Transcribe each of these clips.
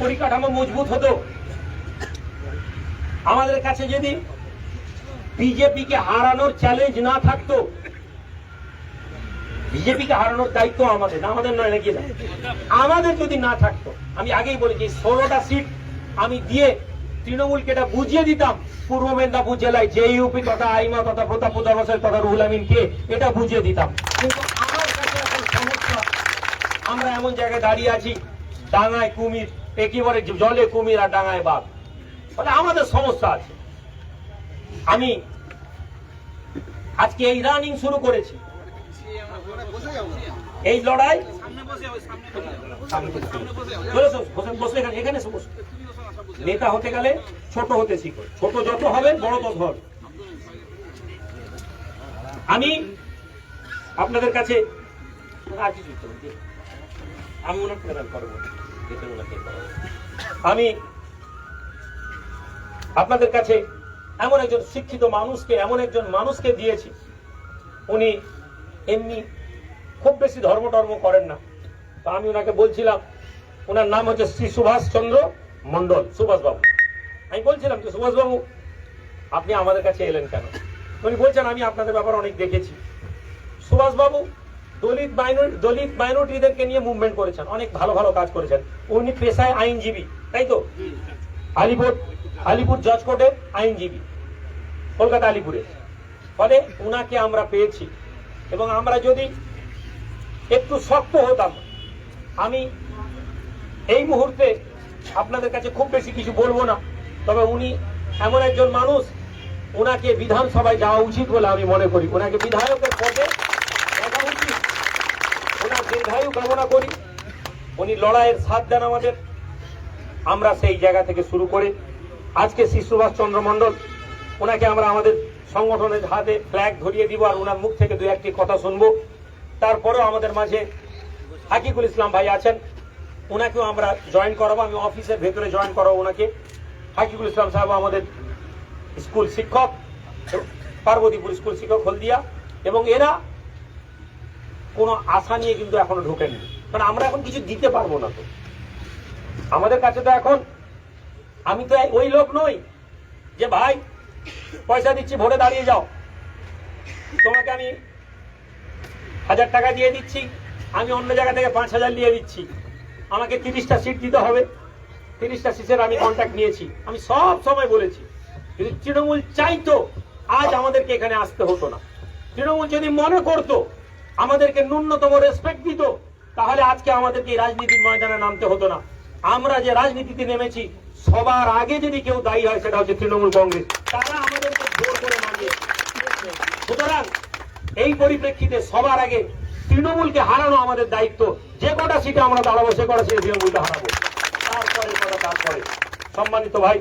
পরিকাঠামো মজবুত হতো, আমাদের কাছে যদি বিজেপিকে হারানোর চ্যালেঞ্জ না থাকতো, বিজেপিকে হারানোর দায়িত্ব আমাদের, আমাদের নয় নাকি, আমাদের যদি না থাকতো, আমি আগেই বলেছি 16টা সিট আমি দিয়ে তৃণমূলকে এটা বুঝিয়ে দিতাম পূর্ব মেদিনীপুর জেলায় যে ইউপি তথা আইমা তথা প্রতাপ হোসেন তথা রুহুল আমিনকে এটা বুঝিয়ে দিতাম। কিন্তু আমার কাছে এখন সমস্যা, আমরা এমন জায়গায় দাঁড়িয়ে আছি, ডাঙায় কুমির, একেবারে জলে কুমির আর ডাঙায় বাঘ, ফলে আমাদের সমস্যা আছে। আমি আজকে এই রানিং শুরু করেছি, এই লড়াই এখানে নেতা হতে গেলে ছোট হতে শিখো, ছোট যত হবে বড় তত হবে। আমি আপনাদের কাছে আমি আপনাদের কাছে এমন একজন শিক্ষিত মানুষকে, এমন একজন মানুষকে দিয়েছি, উনি এমনি খুব বেশি ধর্ম করেন না। তো আমি ওনাকে বলছিলাম, ওনার নাম হচ্ছে শ্রী সুভাষচন্দ্র মন্ডল, সুভাষবাবু। আমি বলছিলাম যে সুভাষবাবু আপনি আমাদের কাছে এলেন কেন? উনি বলছেন আমি আপনাদের ব্যাপারে অনেক দেখেছি। সুভাষবাবু দলিত মাইনরিটিদেরকে নিয়ে মুভমেন্ট করেছেন, অনেক ভালো ভালো কাজ করেছেন। উনি পেশায় আইনজীবী, তাই তো? আলিপুর জজ কোর্টের আইনজীবী, কলকাতা আলিপুরে। ফলে উনাকে আমরা পেয়েছি, এবং আমরা যদি একটু শক্ত হতাম, আমি এই মুহূর্তে আপনাদের কাছে খুব বেশি কিছু বলবো না, তবে উনি এমন একজন মানুষ, ওনাকে বিধানসভায় যাওয়া উচিত বলে আমি মনে করি। ওনাকে বিধায়কের পদে দেখা উচিত, ওনার দীর্ঘায়ু কামনা করি। উনি লড়াইয়ের সাথ দেন আমাদের, আমরা সেই জায়গা থেকে শুরু করে আজকে শ্রী সুভাষচন্দ্র মন্ডল, ওনাকে আমরা আমাদের সংগঠনের হাতে ফ্ল্যাগ ধরিয়ে দিব, আর ওনার মুখ থেকে দু একটি কথা শুনবো। তারপরেও আমাদের মাঝে হাকিকুল ইসলাম ভাই আছেন, ওনাকেও আমরা জয়েন করাবো, আমি অফিসের ভেতরে জয়েন করাবো ওনাকে। হাকিকুল ইসলাম সাহেব আমাদের স্কুল শিক্ষক, পার্বতীপুর স্কুল শিক্ষক হলদিয়া, এবং এরা কোনো আশা নিয়ে কিন্তু এখনো ঢোকেননি, কারণ আমরা এখন কিছু দিতে পারবো না। তো আমাদের কাছে তো এখন, আমি তো ওই লোক নই যে ভাই পয়সা দিচ্ছি ভোটে দাঁড়িয়ে যাও, তোমাকে আমি 1000 টাকা দিয়ে দিচ্ছি, আমি অন্য জায়গা থেকে 5000 দিয়ে দিচ্ছি, আমাকে 30টা সিট দিতে হবে। 30টা সিটের আমি কন্ট্যাক্ট নিয়েছি। আমি সব সময় বলেছি, যদি তৃণমূল চাইতো আজ আমাদেরকে এখানে আসতে হতো না। তৃণমূল যদি মনে করতো, আমাদেরকে ন্যূনতম রেসপেক্ট দিত, তাহলে আজকে আমাদেরকে রাজনীতির ময়দানে নামতে হতো না। আমরা যে রাজনীতিতে নেমেছি, সবার আগে যদি কেউ দায়ী হয় সেটা হচ্ছে তৃণমূল কংগ্রেস, তারা আমাদেরকে জোর করে নামিয়ে। সুতরাং এই পরিপ্রেক্ষিতে সবার আগে তৃণমূলকে হারানো আমাদের দায়িত্ব। যে কটা সিটে আমরা দাঁড়াবো সে কটা সিটে তৃণমূলকে হারাবো, তারপরে। সম্মানিত ভাই,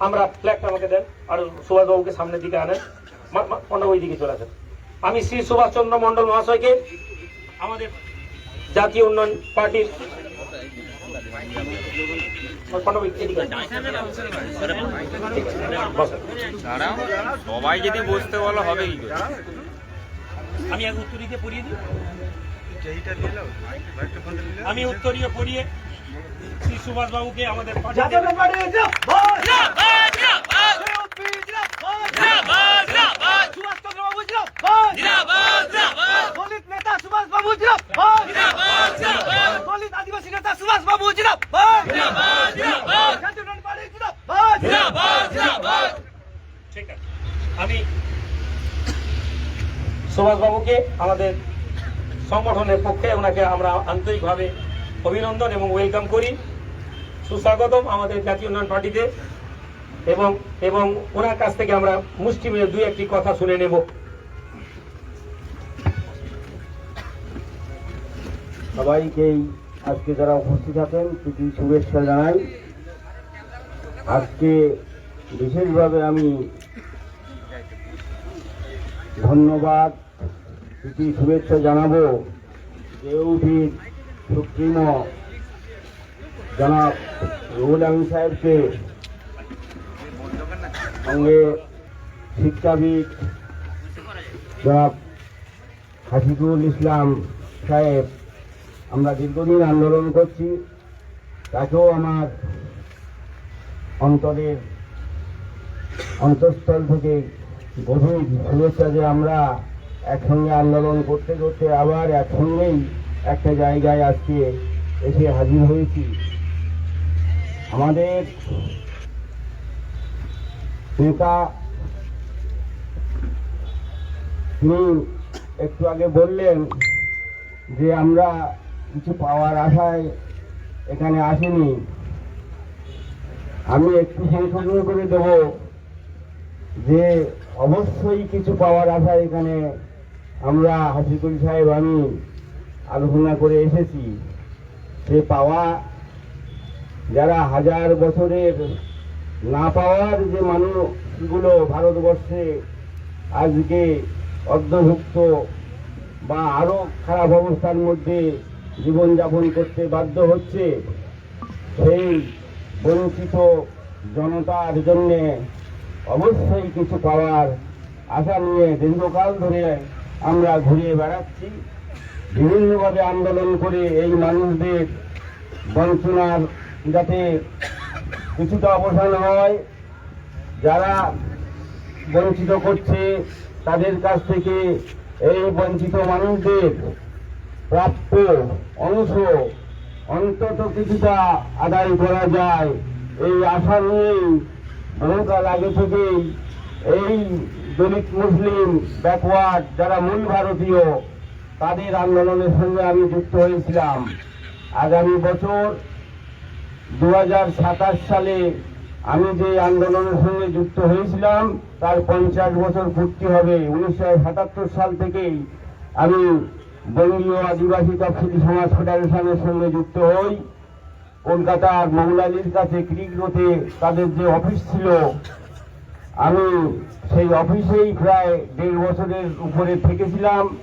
আমরা ফ্ল্যাগটা আমাকে দেন, আর সুভাষবাবুকে সামনের দিকে আনেন, ওই দিকে চলে আসেন। আমি শ্রী সুভাষচন্দ্র মন্ডল মহাশয়কে আমাদের জাতীয় উন্নয়ন পার্টির সবাই যদি বসতে বলা হবে কি করে? আমি এক উত্তরীতে পড়িয়ে দিই, আমি উত্তরীয় পড়িয়ে শ্রী সুভাষ বাবুকে আমাদের দলিত নেতা সুভাষ বাবু দলিত আদিবাসী নেতা সুভাষ বাবু ঠিক আছে। আমি সুভাষ বাবুকে আমাদের সংগঠনের পক্ষে ওনাকে আমরা আন্তরিকভাবে অভিনন্দন এবং ওয়েলকাম করি, সুস্বাগতম আমাদের জাতীয় উন্নয়ন পার্টিতে। এবং ওনার কাছ থেকে আমরা মুষ্টি মেরে দুই একটি কথা শুনে নেব। সবাইকেই আজকে যারা উপস্থিত আছেন প্রীতি শুভেচ্ছা জানাই। আজকে বিশেষভাবে আমি ধন্যবাদ, প্রীতি শুভেচ্ছা জানাবো ইউপির সুপ্রিমো জনাব রুহুল আমিন সাহেবকে, সঙ্গে শিক্ষাবিদ জনাব হাকিকুল ইসলাম সাহেব। আমরা দীর্ঘদিন আন্দোলন করছি, তাকেও আমার অন্তরের অন্তঃস্থল থেকে গভীর শুভেচ্ছা যে আমরা একসঙ্গে আন্দোলন করতে করতে আবার একসঙ্গেই একটা জায়গায় আজকে এসে হাজির হয়েছি। আমাদের নেতা তিনি একটু আগে বললেন যে আমরা কিছু পাওয়ার আশায় এখানে আসিনি। আমি একটু সংশোধন করে দেব যে অবশ্যই কিছু পাওয়ার আশায় এখানে আমরা হাসিকুল সাহেব আমি আলোচনা করে এসেছি। সে পাওয়া যারা হাজার বছরের না পাওয়ার যে মানুষগুলো ভারতবর্ষে আজকে অর্ধভুক্ত বা আরো খারাপ অবস্থার মধ্যে জীবনযাপন করতে বাধ্য হচ্ছে, সেই বঞ্চিত জনতার জন্যে অবশ্যই কিছু পাওয়ার আশা নিয়ে দীর্ঘকাল ধরে আমরা ঘুরে বেড়াচ্ছি। বিভিন্নভাবে আন্দোলন করে এই মানুষদের বঞ্চনার যাতে কিছুটা অবসান হয়, যারা বঞ্চিত করছে তাদের কাছ থেকে এই বঞ্চিত মানুষদের প্রাপ্য অংশ অন্তত কিছুটা আদায় করা যায়, এই আশা নিয়েই বহুকাল আগে থেকেই এই দলিত মুসলিম ব্যাকওয়ার্ড যারা মূল ভারতীয় তাদের আন্দোলনের সঙ্গে আমি যুক্ত হয়েছিলাম। আগামী বছর 2027 সালে আমি যে আন্দোলনের সঙ্গে যুক্ত হয়েছিলাম তার 50 বছর পূর্তি হবে। 1977 সাল থেকেই আমি বঙ্গীয় আদিবাসী তফসিলি সমাজ ফেডারেশনের সঙ্গে যুক্ত হই। কলকাতার মৌলালির কাছে ক্রিক রোডে তাদের যে অফিস ছিল, আমি সেই অফিসেই প্রায় 1.5 বছরের উপরে থেকেছিলাম।